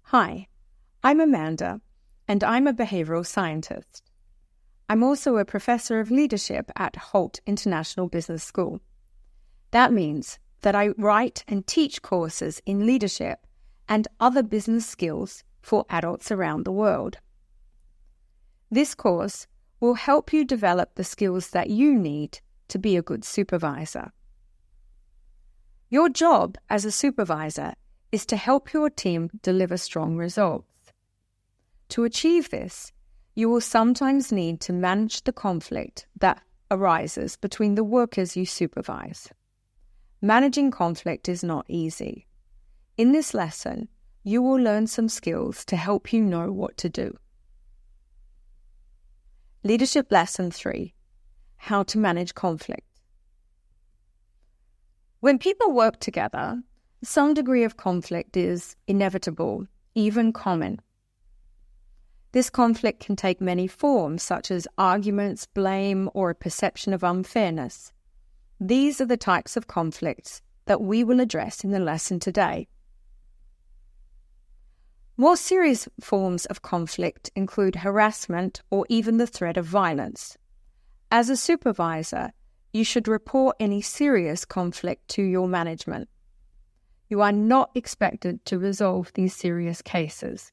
Hi, I'm Amanda, and I'm a behavioral scientist. I'm also a professor of leadership at Holt International Business School. That means that I write and teach courses in leadership and other business skills for adults around the world. This course will help you develop the skills that you need to be a good supervisor. Your job as a supervisor is to help your team deliver strong results. To achieve this, you will sometimes need to manage the conflict that arises between the workers you supervise. Managing conflict is not easy. In this lesson, you will learn some skills to help you know what to do. Leadership Lesson 3: How to manage conflict. When people work together, some degree of conflict is inevitable, even common. This conflict can take many forms, such as arguments, blame, or a perception of unfairness. These are the types of conflicts that we will address in the lesson today. More serious forms of conflict include harassment or even the threat of violence. As a supervisor, you should report any serious conflict to your management. You are not expected to resolve these serious cases.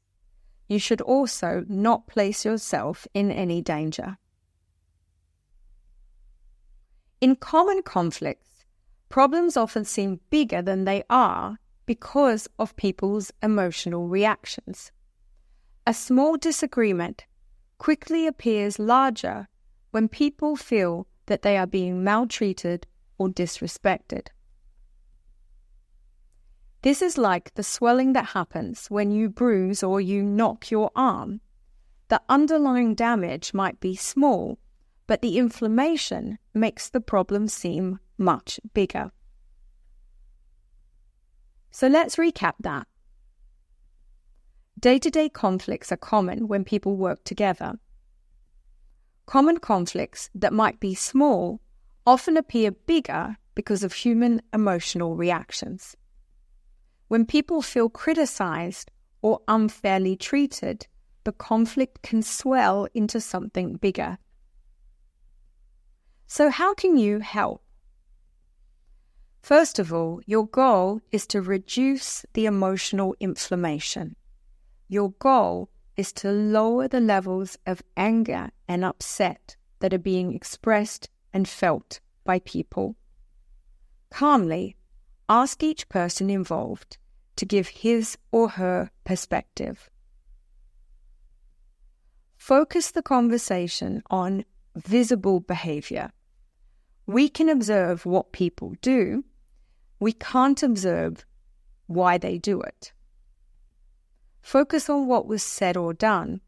You should also not place yourself in any danger. In common conflicts, problems often seem bigger than they are because of people's emotional reactions. A small disagreement quickly appears larger when people feel that they are being maltreated or disrespected. This is like the swelling that happens when you bruise or you knock your arm. The underlying damage might be small, but the inflammation makes the problem seem much bigger. So let's recap that. Day-to-day conflicts are common when people work together. Common conflicts that might be small often appear bigger because of human emotional reactions. When people feel criticized or unfairly treated, the conflict can swell into something bigger. So how can you help? First of all, your goal is to reduce the emotional inflammation. Your goal is to lower the levels of anger and upset that are being expressed and felt by people. Calmly, ask each person involved to give his or her perspective. Focus the conversation on visible behavior. We can observe what people do. We can't observe why they do it. Focus on what was said or done,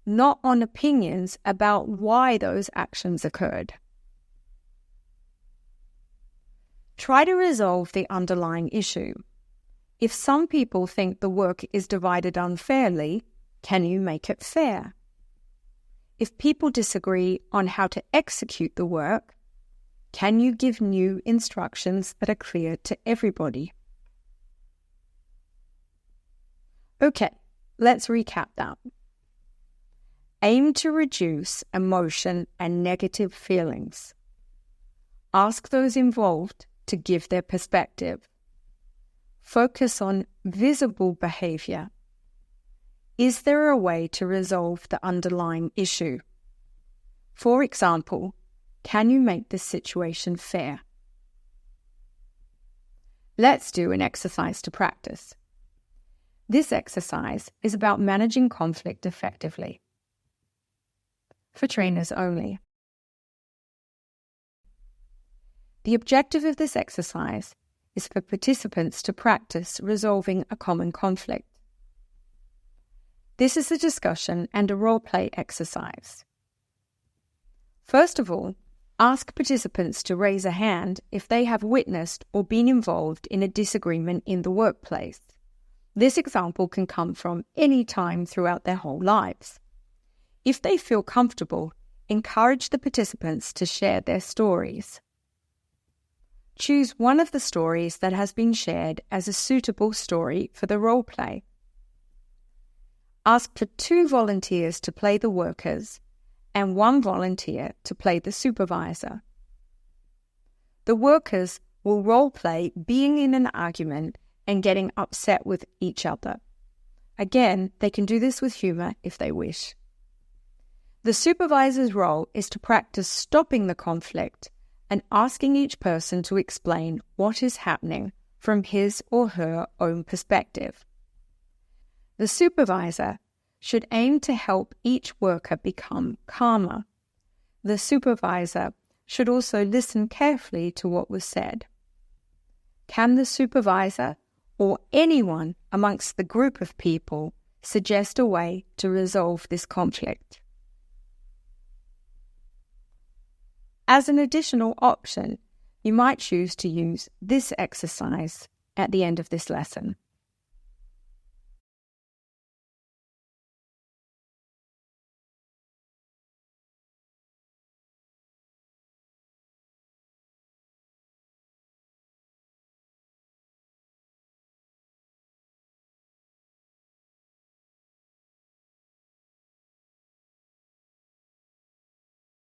not on opinions about why those actions occurred. Try to resolve the underlying issue. If some people think the work is divided unfairly, can you make it fair? If people disagree on how to execute the work, can you give new instructions that are clear to everybody? Okay, let's recap that. Aim to reduce emotion and negative feelings. Ask those involved to give their perspective. Focus on visible behavior. Is there a way to resolve the underlying issue? For example, can you make this situation fair? Let's do an exercise to practice. This exercise is about managing conflict effectively. For trainers only. The objective of this exercise is for participants to practice resolving a common conflict. This is a discussion and a role-play exercise. First of all, ask participants to raise a hand if they have witnessed or been involved in a disagreement in the workplace. This example can come from any time throughout their whole lives. If they feel comfortable, encourage the participants to share their stories. Choose one of the stories that has been shared as a suitable story for the role play. Ask for 2 volunteers to play the workers and 1 volunteer to play the supervisor. The workers will role-play being in an argument and getting upset with each other. Again, they can do this with humor if they wish. The supervisor's role is to practice stopping the conflict and asking each person to explain what is happening from his or her own perspective. The supervisor should aim to help each worker become calmer. The supervisor should also listen carefully to what was said. Can the supervisor or anyone amongst the group of people suggest a way to resolve this conflict? As an additional option, you might choose to use this exercise at the end of this lesson.